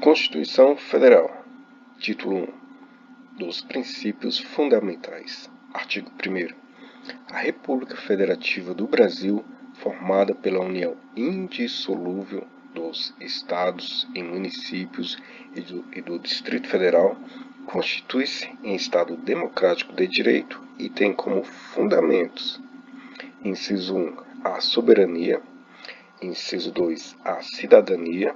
Constituição Federal. Título 1. Dos Princípios Fundamentais. Artigo 1º. A República Federativa do Brasil, formada pela união indissolúvel dos Estados e municípios e do Distrito Federal, constitui-se em Estado democrático de direito e tem como fundamentos: inciso 1, a soberania; inciso 2, a cidadania;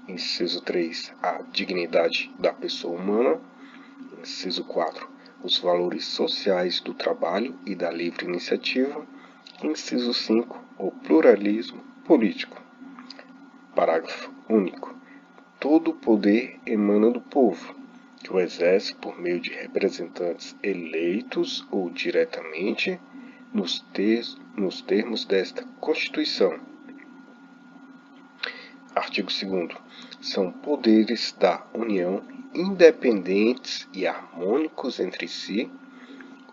inciso 3, a dignidade da pessoa humana; inciso 4, os valores sociais do trabalho e da livre iniciativa; inciso 5, o pluralismo político. Parágrafo único. Todo o poder emana do povo, que o exerce por meio de representantes eleitos ou diretamente, nos termos desta Constituição. Artigo 2º. São poderes da União independentes e harmônicos entre si,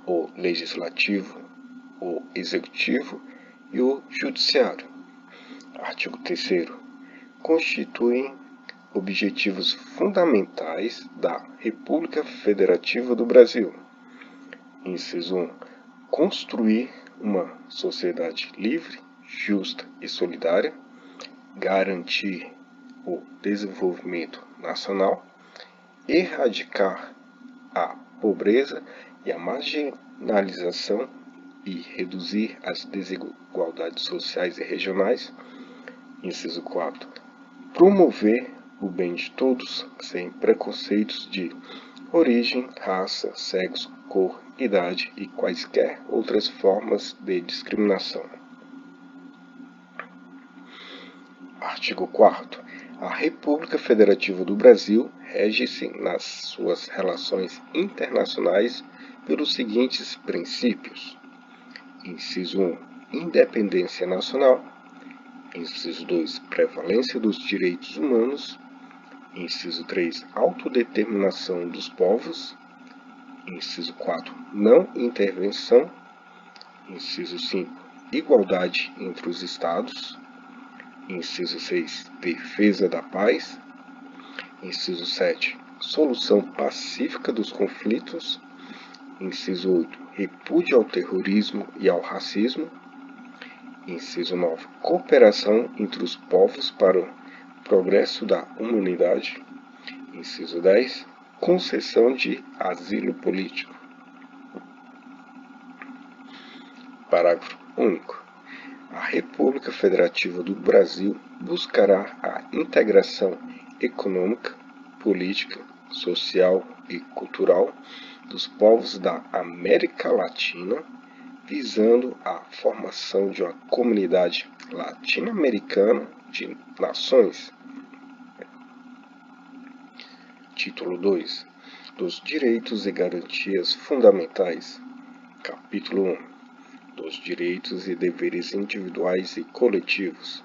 o Legislativo, o Executivo e o Judiciário. Artigo 3º. Constituem objetivos fundamentais da República Federativa do Brasil. Inciso 1. Construir uma sociedade livre, justa e solidária, garantir o desenvolvimento nacional, erradicar a pobreza e a marginalização e reduzir as desigualdades sociais e regionais. Inciso 4. Promover o bem de todos, sem preconceitos de origem, raça, sexo, cor, idade e quaisquer outras formas de discriminação. Artigo 4º. A República Federativa do Brasil rege-se nas suas relações internacionais pelos seguintes princípios: inciso 1, independência nacional; inciso 2, prevalência dos direitos humanos; inciso 3, autodeterminação dos povos; inciso 4, não intervenção; inciso 5, igualdade entre os Estados; inciso 6, defesa da paz; inciso 7, solução pacífica dos conflitos; inciso 8, repúdio ao terrorismo e ao racismo; inciso 9, cooperação entre os povos para o progresso da humanidade; inciso 10, concessão de asilo político. Parágrafo único. A República Federativa do Brasil buscará a integração econômica, política, social e cultural dos povos da América Latina, visando a formação de uma comunidade latino-americana de nações. Título 2. Dos Direitos e Garantias Fundamentais. Capítulo 1. Dos direitos e deveres individuais e coletivos.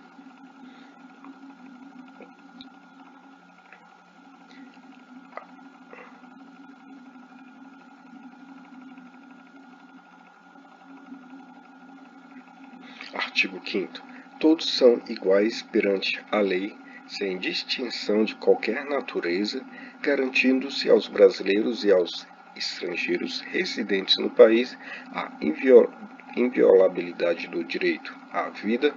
Artigo 5º. Todos são iguais perante a lei, sem distinção de qualquer natureza, garantindo-se aos brasileiros e aos estrangeiros residentes no país a inviolabilidade do direito à vida,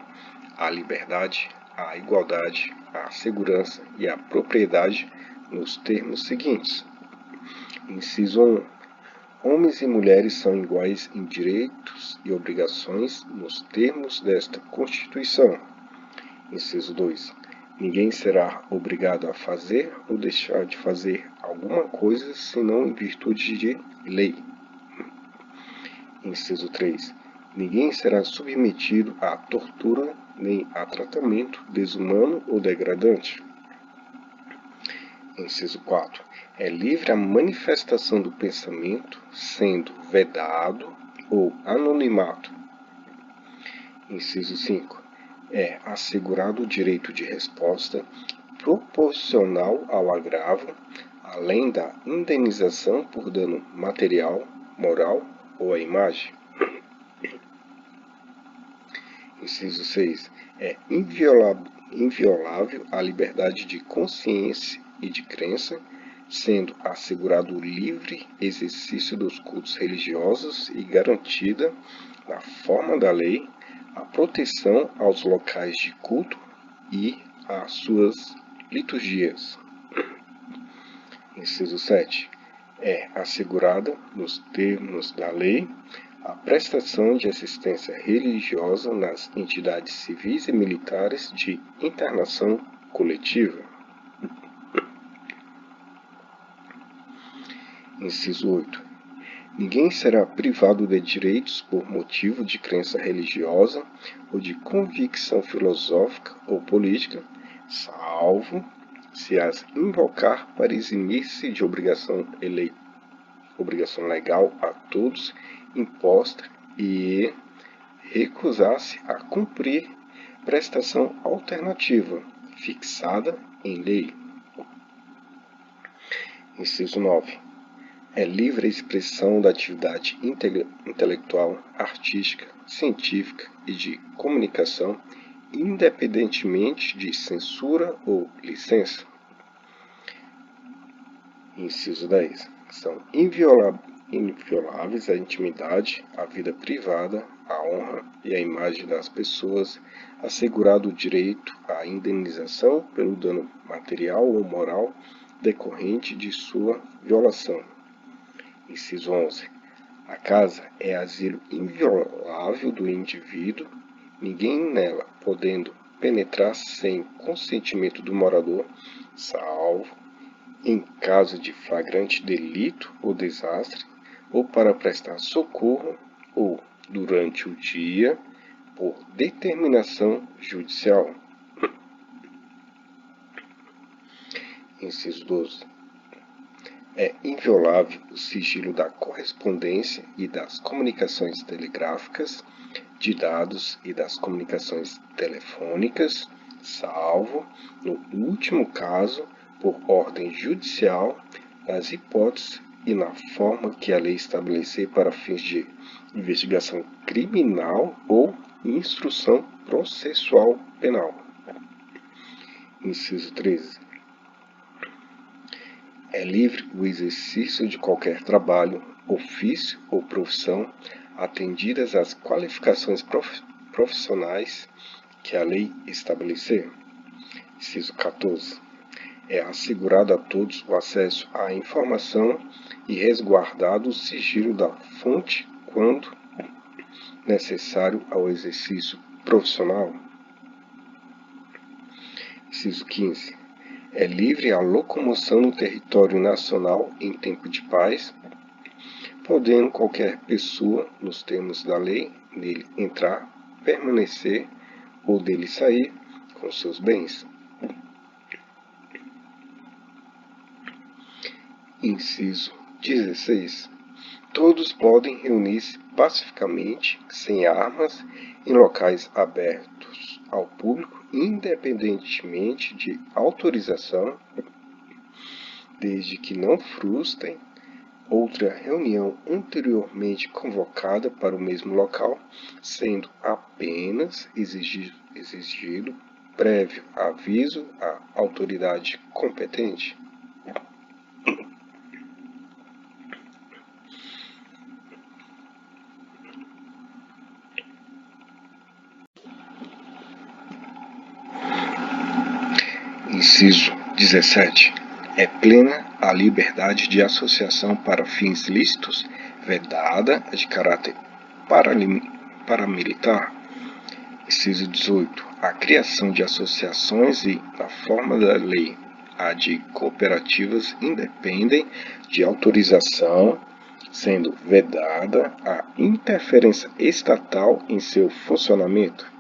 à liberdade, à igualdade, à segurança e à propriedade, nos termos seguintes: inciso 1. Homens e mulheres são iguais em direitos e obrigações nos termos desta Constituição. Inciso 2. Ninguém será obrigado a fazer ou deixar de fazer alguma coisa senão em virtude de lei. Inciso 3. Ninguém será submetido à tortura nem a tratamento desumano ou degradante. Inciso 4. É livre a manifestação do pensamento, sendo vedado ou anonimato. Inciso 5. É assegurado o direito de resposta proporcional ao agravo, além da indenização por dano material, moral ou à imagem. Inciso 6. É inviolável a liberdade de consciência e de crença, sendo assegurado o livre exercício dos cultos religiosos e garantida, na forma da lei, a proteção aos locais de culto e às suas liturgias. Inciso 7. É assegurada, nos termos da lei, a prestação de assistência religiosa nas entidades civis e militares de internação coletiva. Inciso 8. Ninguém será privado de direitos por motivo de crença religiosa ou de convicção filosófica ou política, salvo se as invocar para eximir-se de obrigação legal a todos imposta e recusar-se a cumprir prestação alternativa fixada em lei. Inciso 9. É livre a expressão da atividade intelectual, artística, científica e de comunicação, independentemente de censura ou licença. Inciso 10. São invioláveis a intimidade, a vida privada, a honra e a imagem das pessoas, assegurado o direito à indenização pelo dano material ou moral decorrente de sua violação. Inciso 11. A casa é asilo inviolável do indivíduo, ninguém nela podendo penetrar sem consentimento do morador, salvo em caso de flagrante delito ou desastre, ou para prestar socorro, ou durante o dia, por determinação judicial. Inciso 12. É inviolável o sigilo da correspondência e das comunicações telegráficas, de dados e das comunicações telefônicas, salvo, no último caso, por ordem judicial, nas hipóteses e na forma que a lei estabelecer para fins de investigação criminal ou instrução processual penal. Inciso 13. É livre o exercício de qualquer trabalho, ofício ou profissão, atendidas as qualificações profissionais que a lei estabelecer. Inciso 14. É assegurado a todos o acesso à informação e resguardado o sigilo da fonte quando necessário ao exercício profissional. Inciso 15. É livre a locomoção no território nacional em tempo de paz, podendo qualquer pessoa, nos termos da lei, nele entrar, permanecer ou dele sair com seus bens. Inciso 16. Todos podem reunir-se pacificamente, sem armas, em locais abertos ao público, independentemente de autorização, desde que não frustrem outra reunião anteriormente convocada para o mesmo local, sendo apenas exigido prévio aviso à autoridade competente. Inciso 17. É plena a liberdade de associação para fins lícitos, vedada a de caráter paramilitar. Inciso 18. A criação de associações e, na forma da lei, a de cooperativas independem de autorização, sendo vedada a interferência estatal em seu funcionamento.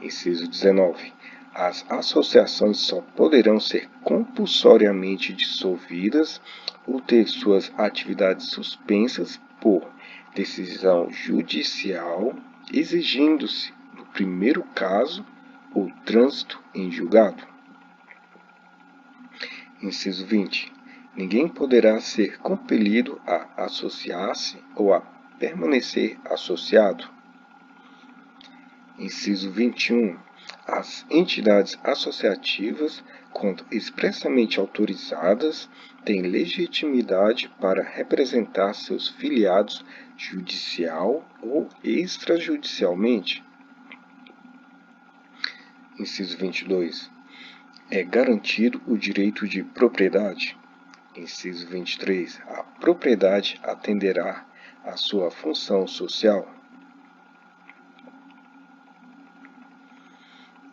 Inciso 19. As associações só poderão ser compulsoriamente dissolvidas ou ter suas atividades suspensas por decisão judicial, exigindo-se, no primeiro caso, o trânsito em julgado. Inciso 20. Ninguém poderá ser compelido a associar-se ou a permanecer associado. Inciso 21. As entidades associativas, quando expressamente autorizadas, têm legitimidade para representar seus filiados judicial ou extrajudicialmente. Inciso 22. É garantido o direito de propriedade. Inciso 23. A propriedade atenderá à sua função social.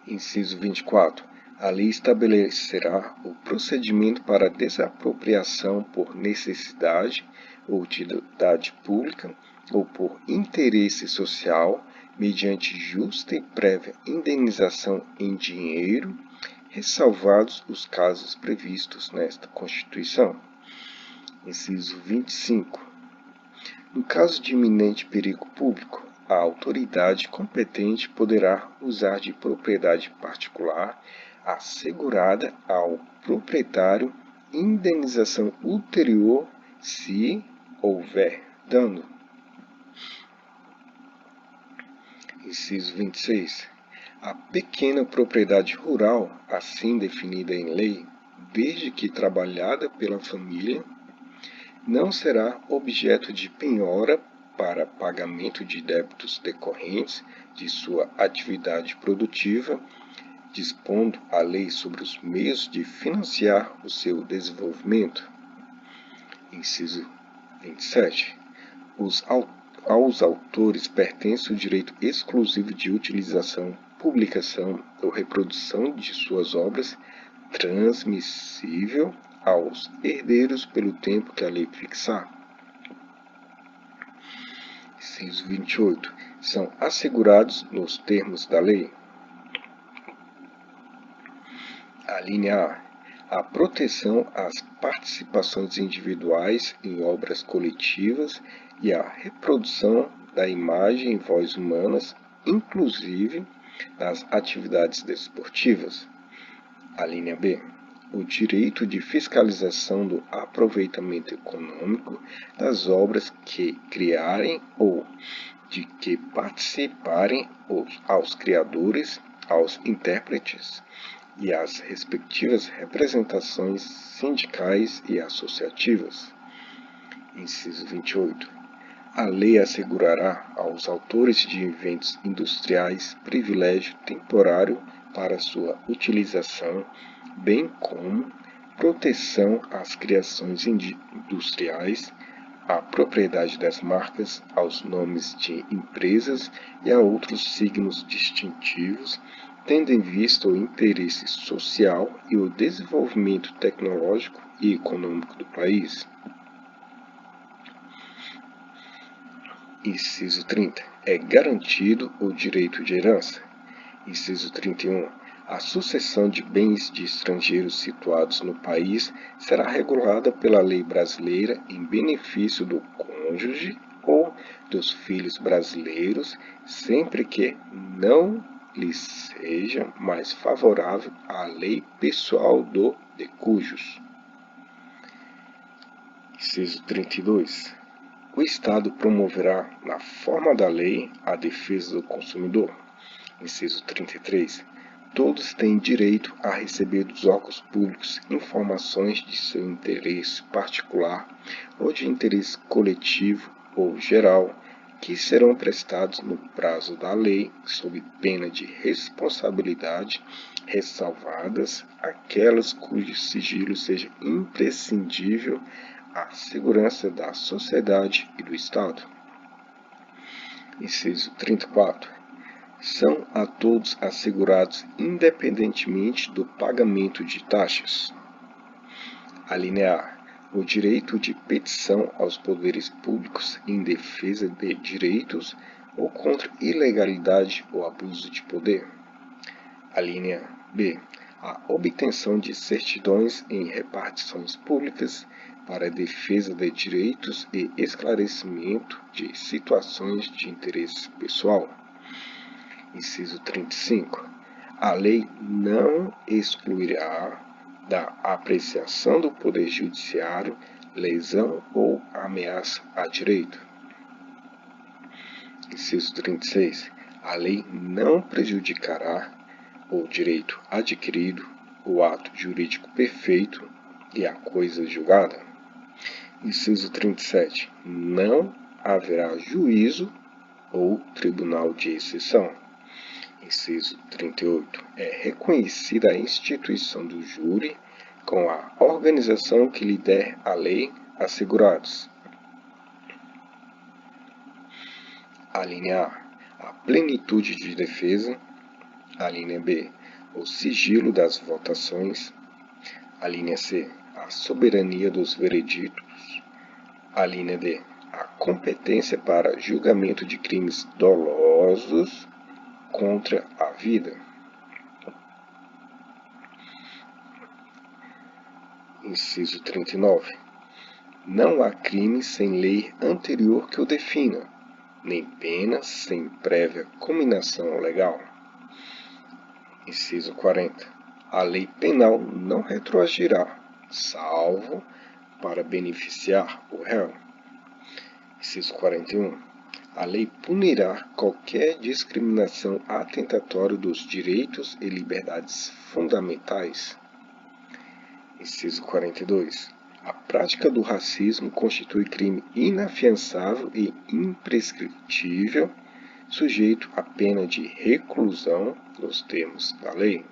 Inciso 24. A lei estabelecerá o procedimento para desapropriação por necessidade ou utilidade pública ou por interesse social, mediante justa e prévia indenização em dinheiro, ressalvados os casos previstos nesta Constituição. Inciso 25. No caso de iminente perigo público, a autoridade competente poderá usar de propriedade particular assegurada ao proprietário indenização ulterior se houver dano. Inciso 26. A pequena propriedade rural, assim definida em lei, desde que trabalhada pela família, não será objeto de penhora para pagamento de débitos decorrentes de sua atividade produtiva, dispondo a lei sobre os meios de financiar o seu desenvolvimento. Inciso 27. Aos autores pertence o direito exclusivo de utilização, publicação ou reprodução de suas obras, transmissível aos herdeiros pelo tempo que a lei fixar. Inciso 28. São assegurados nos termos da lei. Alínea A. A proteção às participações individuais em obras coletivas e a reprodução da imagem e voz humanas, inclusive nas atividades desportivas. Alínea B. O direito de fiscalização do aproveitamento econômico das obras que criarem ou de que participarem aos criadores, aos intérpretes e às respectivas representações sindicais e associativas. Inciso 28. A lei assegurará aos autores de inventos industriais privilégio temporário para sua utilização, bem como proteção às criações industriais, à propriedade das marcas, aos nomes de empresas e a outros signos distintivos, tendo em vista o interesse social e o desenvolvimento tecnológico e econômico do país. Inciso 30. É garantido o direito de herança. Inciso 31. A sucessão de bens de estrangeiros situados no país será regulada pela lei brasileira em benefício do cônjuge ou dos filhos brasileiros, sempre que não lhes seja mais favorável a lei pessoal do de cujos. Inciso 32. O Estado promoverá, na forma da lei, a defesa do consumidor. Inciso 33. Todos têm direito a receber dos órgãos públicos informações de seu interesse particular ou de interesse coletivo ou geral, que serão prestados no prazo da lei, sob pena de responsabilidade, ressalvadas aquelas cujo sigilo seja imprescindível à segurança da sociedade e do Estado. Inciso 34. São a todos assegurados independentemente do pagamento de taxas. Alínea A. O direito de petição aos poderes públicos em defesa de direitos ou contra ilegalidade ou abuso de poder. Alínea B. A obtenção de certidões em repartições públicas para a defesa de direitos e esclarecimento de situações de interesse pessoal. Inciso 35. A lei não excluirá da apreciação do Poder Judiciário lesão ou ameaça a direito. Inciso 36. A lei não prejudicará ou direito adquirido, o ato jurídico perfeito e a coisa julgada. Inciso 37. Não haverá juízo ou tribunal de exceção. Inciso 38. É reconhecida a instituição do júri com a organização que lhe der a lei assegurados. A linha A plenitude de defesa. A linha B, o sigilo das votações. A linha C, a soberania dos vereditos. A linha D, a competência para julgamento de crimes dolosos contra a vida. Inciso 39. Não há crime sem lei anterior que o defina, nem pena sem prévia cominação legal. Inciso 40. A lei penal não retroagirá, salvo para beneficiar o réu. Inciso 41. A lei punirá qualquer discriminação atentatória dos direitos e liberdades fundamentais. Inciso 42. A prática do racismo constitui crime inafiançável e imprescritível, sujeito à pena de reclusão nos termos da lei.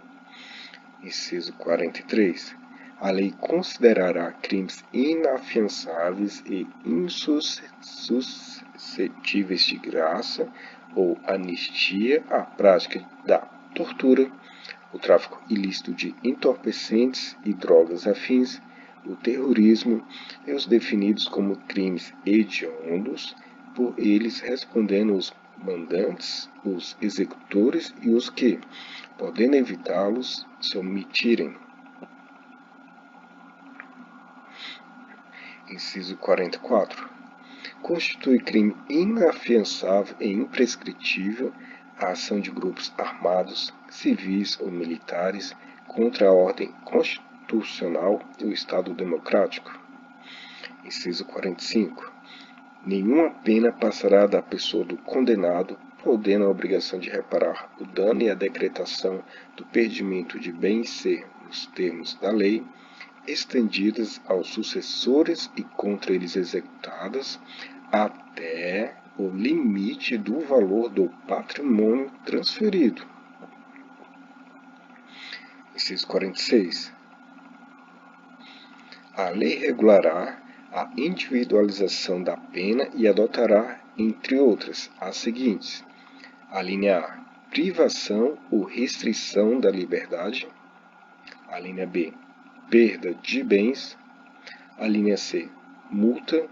Inciso 43. A lei considerará crimes inafiançáveis e insuscetíveis de graça ou anistia a prática da tortura, o tráfico ilícito de entorpecentes e drogas afins, o terrorismo e os definidos como crimes hediondos, por eles respondendo os mandantes, os executores e os que, podendo evitá-los, se omitirem. Inciso 44. Constitui crime inafiançável e imprescritível a ação de grupos armados, civis ou militares contra a ordem constitucional e o Estado democrático. Inciso 45. Nenhuma pena passará da pessoa do condenado, podendo a obrigação de reparar o dano e a decretação do perdimento de bens ser, nos termos da lei, estendidas aos sucessores e contra eles executadas, até o limite do valor do patrimônio transferido. Inciso 46. A lei regulará a individualização da pena e adotará, entre outras, as seguintes. A linha A, privação ou restrição da liberdade. A linha B, perda de bens. A linha C, multa.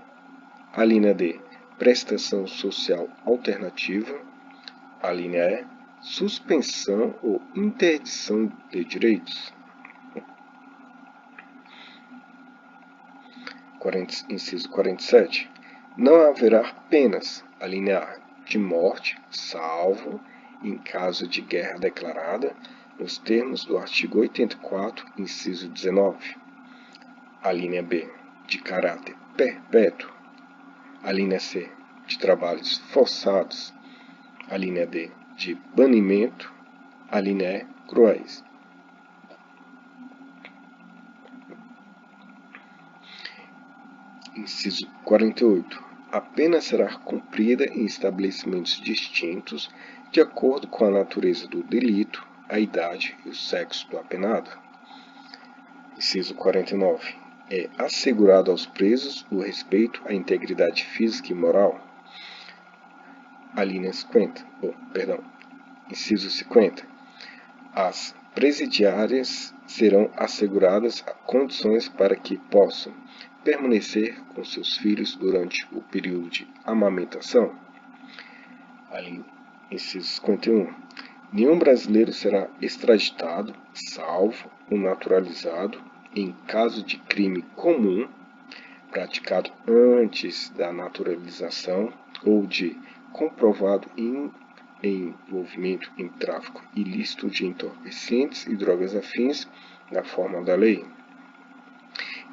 A linha D, prestação social alternativa. A linha E, suspensão ou interdição de direitos. Inciso 47. Não haverá penas, a linha A, de morte, salvo em caso de guerra declarada, nos termos do artigo 84, inciso 19. A linha B, de caráter perpétuo. A linha C, de trabalhos forçados. A linha D, de banimento. A linha E, cruéis. Inciso 48. A pena será cumprida em estabelecimentos distintos, de acordo com a natureza do delito, a idade e o sexo do apenado. Inciso 49. É assegurado aos presos o respeito à integridade física e moral. A linha 50. Inciso 50. As presidiárias serão asseguradas condições para que possam permanecer com seus filhos durante o período de amamentação. Inciso 51. Nenhum brasileiro será extraditado, salvo o naturalizado, em caso de crime comum praticado antes da naturalização ou de comprovado envolvimento em tráfico ilícito de entorpecentes e drogas afins na forma da lei.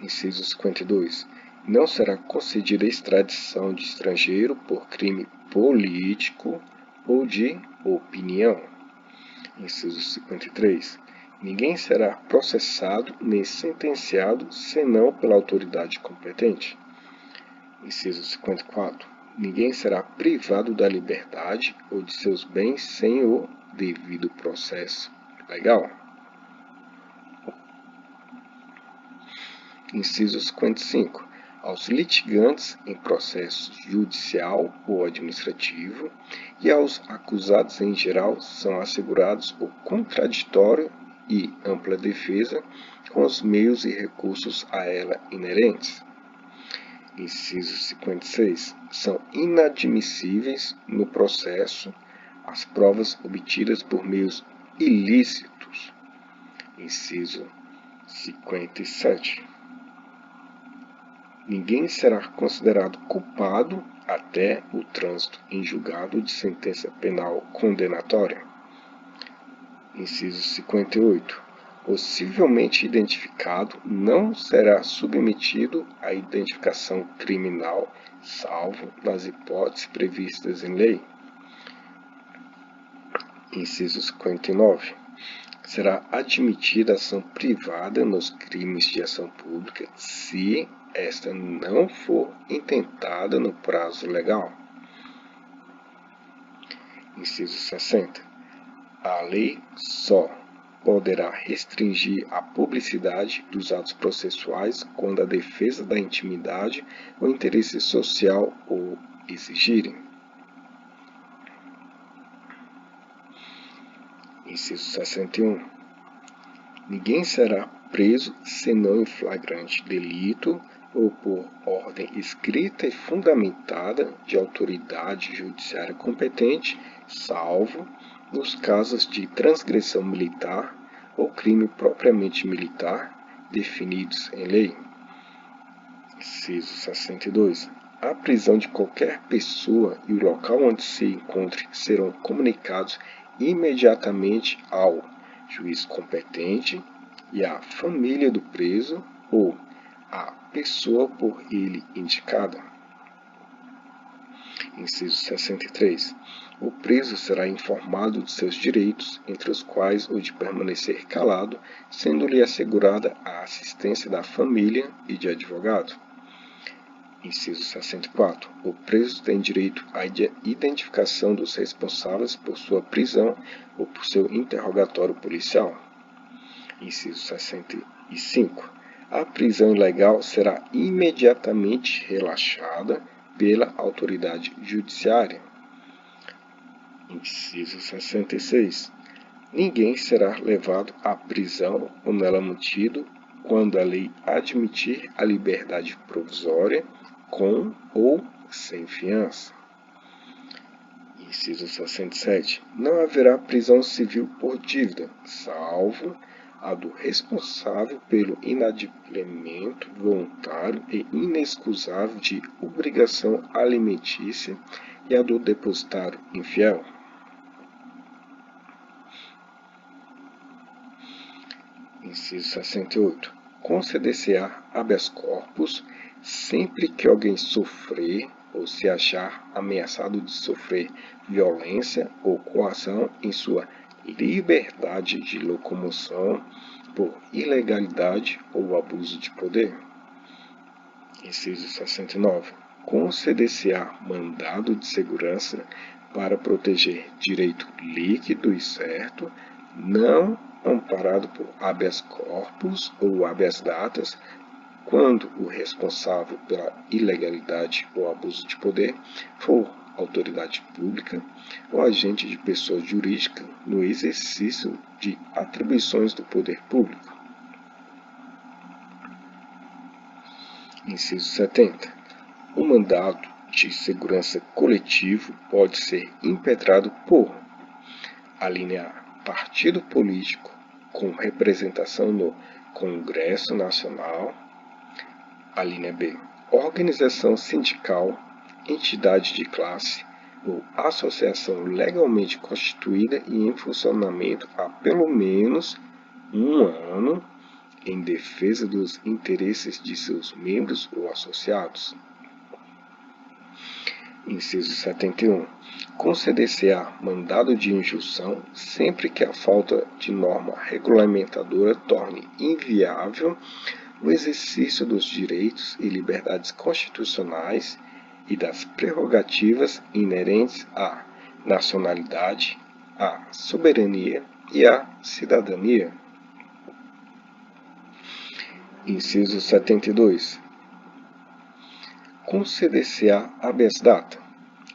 Inciso 52. Não será concedida extradição de estrangeiro por crime político ou de opinião. Inciso 53. Ninguém será processado nem sentenciado senão pela autoridade competente. Inciso 54. Ninguém será privado da liberdade ou de seus bens sem o devido processo legal. Inciso 55. Aos litigantes em processo judicial ou administrativo e aos acusados em geral são assegurados o contraditório e ampla defesa com os meios e recursos a ela inerentes. Inciso 56. São inadmissíveis no processo as provas obtidas por meios ilícitos. Inciso 57. Ninguém será considerado culpado até o trânsito em julgado de sentença penal condenatória. Inciso 58. O civilmente identificado não será submetido à identificação criminal, salvo nas hipóteses previstas em lei. Inciso 59. Será admitida ação privada nos crimes de ação pública se esta não for intentada no prazo legal. Inciso 60. A lei só poderá restringir a publicidade dos atos processuais quando a defesa da intimidade ou interesse social o exigirem. Inciso 61. Ninguém será preso senão em flagrante delito ou por ordem escrita e fundamentada de autoridade judiciária competente, salvo nos casos de transgressão militar ou crime propriamente militar definidos em lei. Inciso 62. A prisão de qualquer pessoa e o local onde se encontre serão comunicados imediatamente ao juiz competente e à família do preso ou à pessoa por ele indicada. Inciso 63. O preso será informado de seus direitos, entre os quais o de permanecer calado, sendo-lhe assegurada a assistência da família e de advogado. Inciso 64. O preso tem direito à identificação dos responsáveis por sua prisão ou por seu interrogatório policial. Inciso 65. A prisão ilegal será imediatamente relaxada pela autoridade judiciária. Inciso 66. Ninguém será levado à prisão ou nela mantido quando a lei admitir a liberdade provisória com ou sem fiança. Inciso 67. Não haverá prisão civil por dívida, salvo a do responsável pelo inadimplemento voluntário e inexcusável de obrigação alimentícia e a do depositário infiel. Inciso 68. Conceder-se-á habeas corpus sempre que alguém sofrer ou se achar ameaçado de sofrer violência ou coação em sua liberdade de locomoção por ilegalidade ou abuso de poder. Inciso 69. Conceder-se-á mandado de segurança para proteger direito líquido e certo, não amparado por habeas corpus ou habeas datas, quando o responsável pela ilegalidade ou abuso de poder for autoridade pública ou agente de pessoa jurídica no exercício de atribuições do poder público. Inciso 70. O mandado de segurança coletivo pode ser impetrado por: alínea A, partido político com representação no Congresso Nacional; alínea B, organização sindical, entidade de classe ou associação legalmente constituída e em funcionamento há pelo menos um ano em defesa dos interesses de seus membros ou associados. Inciso 71. Conceder-se-á mandado de injunção sempre que a falta de norma regulamentadora torne inviável o exercício dos direitos e liberdades constitucionais e das prerrogativas inerentes à nacionalidade, à soberania e à cidadania. Inciso 72. Conceder-se-á habeas data,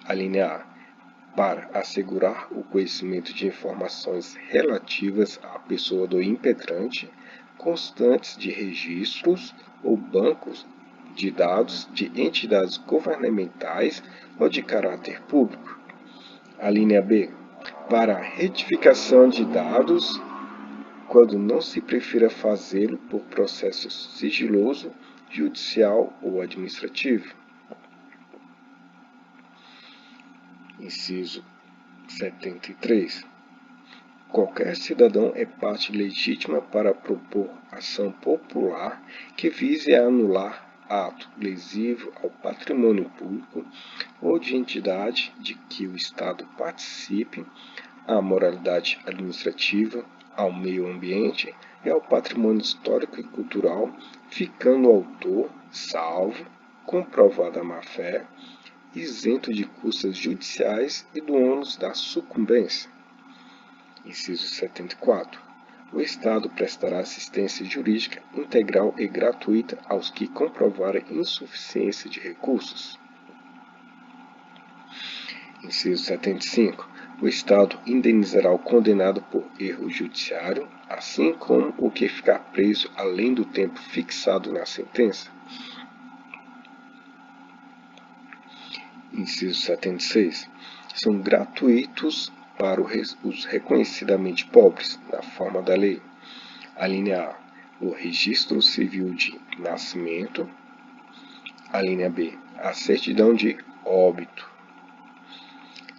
alínea A, para assegurar o conhecimento de informações relativas à pessoa do impetrante, constantes de registros ou bancos de dados de entidades governamentais ou de caráter público. Alínea B, para a retificação de dados, quando não se prefira fazê-lo por processo sigiloso, judicial ou administrativo. Inciso 73. Qualquer cidadão é parte legítima para propor ação popular que vise a anular ato lesivo ao patrimônio público ou de entidade de que o Estado participe, à moralidade administrativa, ao meio ambiente e ao patrimônio histórico e cultural, ficando o autor salvo, comprovada a má-fé, isento de custas judiciais e do ônus da sucumbência. Inciso 74. O Estado prestará assistência jurídica integral e gratuita aos que comprovarem insuficiência de recursos. Inciso 75. O Estado indenizará o condenado por erro judiciário, assim como o que ficar preso além do tempo fixado na sentença. Inciso 76. São gratuitos para os reconhecidamente pobres, na forma da lei. Alínea A, o registro civil de nascimento. Alínea B, a certidão de óbito.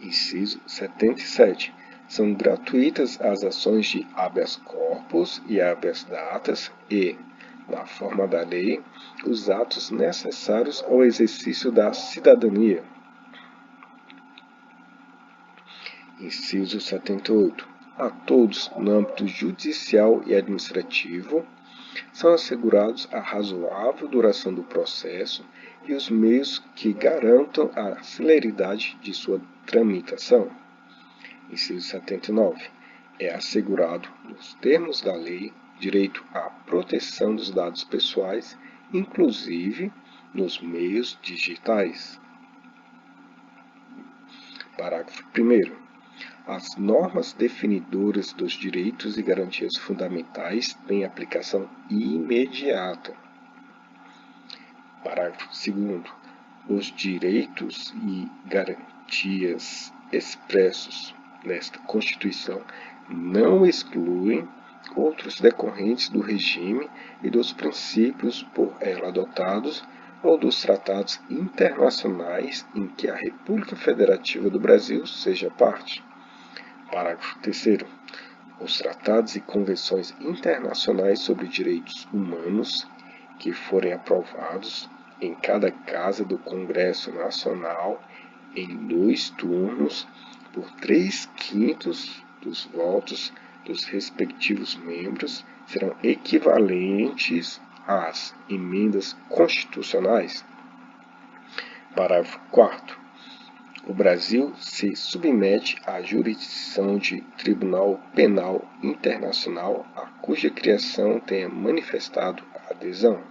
Inciso 77. São gratuitas as ações de habeas corpus e habeas datas e, na forma da lei, os atos necessários ao exercício da cidadania. Inciso 78. A todos, no âmbito judicial e administrativo, são assegurados a razoável duração do processo e os meios que garantam a celeridade de sua tramitação. Inciso 79. É assegurado, nos termos da lei, direito à proteção dos dados pessoais, inclusive nos meios digitais. Parágrafo 1º. As normas definidoras dos direitos e garantias fundamentais têm aplicação imediata. Parágrafo 2º. Os direitos e garantias expressos nesta Constituição não excluem outros decorrentes do regime e dos princípios por ela adotados ou dos tratados internacionais em que a República Federativa do Brasil seja parte. Parágrafo 3º. Os tratados e convenções internacionais sobre direitos humanos que forem aprovados em cada casa do Congresso Nacional em 2 turnos por 3/5 dos votos dos respectivos membros serão equivalentes às emendas constitucionais. Parágrafo 4º. O Brasil se submete à jurisdição de Tribunal Penal Internacional, a cuja criação tenha manifestado a adesão.